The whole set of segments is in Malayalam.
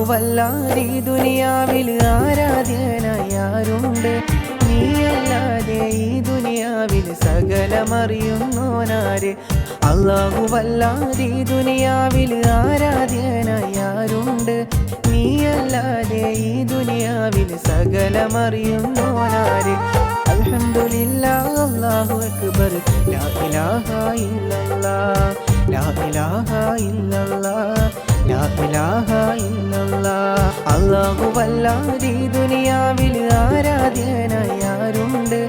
അല്ലാഹുവല്ലാതെ ഈ ദുനിയാവിൽ ആരാധ്യനായാരുണ്ട്? നീയല്ലാതെ ഈ ദുനിയാവിൽ സകലമറിയുന്നോനാര്? അല്ലാഹുവല്ലാതെ ഈ ദുനിയാവിൽ ആരാധ്യനായാരുണ്ട്? നീയല്ലാതെ ഈ ദുനിയാവിൽ സകലമറിയുന്നോനാര്? അൽഹംദുലില്ലാഹ് അല്ലാഹു അക്ബർ ലാ ഇലാഹ ഇല്ലല്ലാഹ് ലാ ഇലാഹ ഇല്ലല്ലാഹ് ലാ ഇലാഹ ഇല്ലല്ലാഹ്. അല്ലാഹുവല്ലാതെ ഈ ദുനിയാവിൽ ആരാധ്യനായാരുണ്ട്?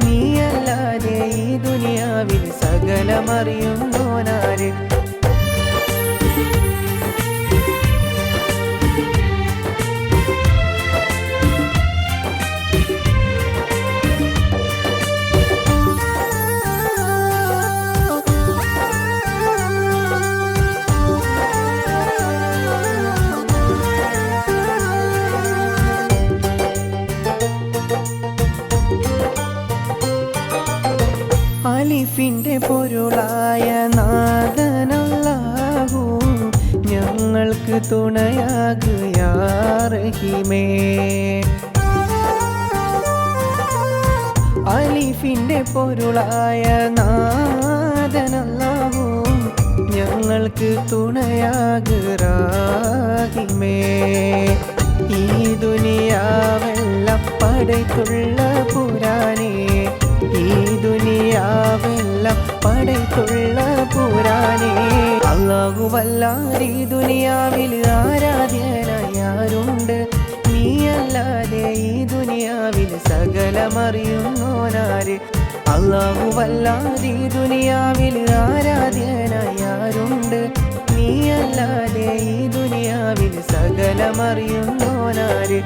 നീയല്ലാതെ ഈ ദുനിയാവിൽ സകലമറിയുന്നോനാര്? അലിഫിൻ്റെ പൊരുളായ നാഥനല്ലാഹു ഞങ്ങൾക്ക് തുണയാകുക യാ റഹീമേ. അലിഫിൻ്റെ പൊരുളായ നാഥനല്ലാഹു ഞങ്ങൾക്ക് തുണയാകുക റഹീമേ. ഈ ദുനിയാവെല്ലാം പടയ്ത്തുള്ള പുരാനേ, ഈ ദുനിയാവെല്ലാം പടയ്ത്തുള്ള പുരാനേ. അല്ലാഹുവല്ലാതെ ഈ ദുനിയാവിൽ ആരാധ്യനായാരുണ്ട്? നീയല്ലാതെ ഈ ദുനിയാവിൽ സകലമറിയുന്നോനാര്? അല്ലാഹുവല്ലാതെ ഈ ദുനിയാവിൽ ആരാധ്യനായാരുണ്ട്? നീയല്ലാതെ ഈ ദുനിയാവിൽ സകലമറിയുന്നോനാര്?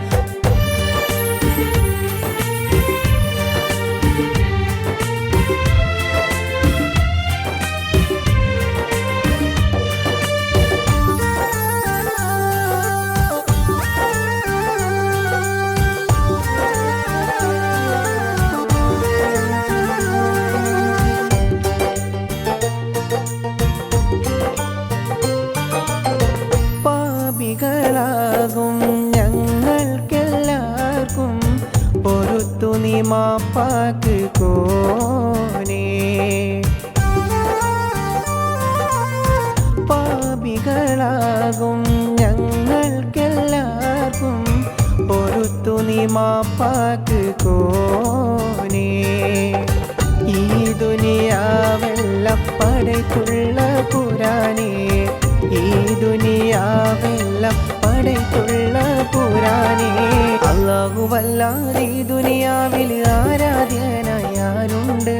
പാപികളാകും ഞങ്ങൾക്കെല്ലാവർക്കും പൊറുത്തു നീ മാപ്പാക്ക് കോനേ. പാപികളാകും ഞങ്ങൾക്കെല്ലാവർക്കും പൊറുത്തു നീ മാപ്പാക്ക് കോനേ. ഈ ദുനിയാവെല്ലാം പടയ്ത്തുള്ള പുരാനേ, ഈ ദുനിയാവെല്ലാം പടയ്ത്തുള്ള പുരാനേ. അല്ലാഹുവല്ലാതെ ഈ ദുനിയാവിൽ ആരാധ്യനായാരുണ്ട്?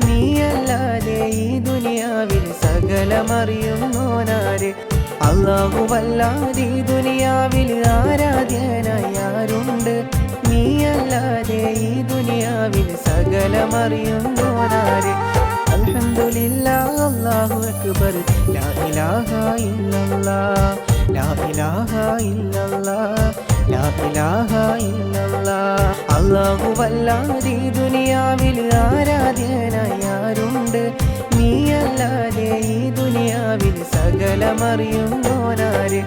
നീയല്ലാതെ ഈ ദുനിയാവിൽ സകലമറിയുന്നോനാര്? അല്ലാഹുവല്ലാതെ ഈ ദുനിയാവിൽ ആരാധ്യനായാരുണ്ട്? നീയല്ലാതെ ഈ ദുനിയാവിൽ സകലമറിയുന്നോനാര്? അൽഹംദുലില്ലാഹ് അല്ലാഹു അക്ബർ ലാ ഇലാഹ ഇല്ലല്ലാഹ് ലാ ഇലാഹ ഇല്ലല്ലാഹ് ലാ ഇലാഹ ഇല്ലല്ലാഹ്. അല്ലാഹുവല്ലാതെ ഈ ദുനിയാവിൽ ആരാധ്യനായാരുണ്ട്? നീയല്ലാതെ ഈ ദുനിയാവിൽ സകലമറിയുന്നോനാര്?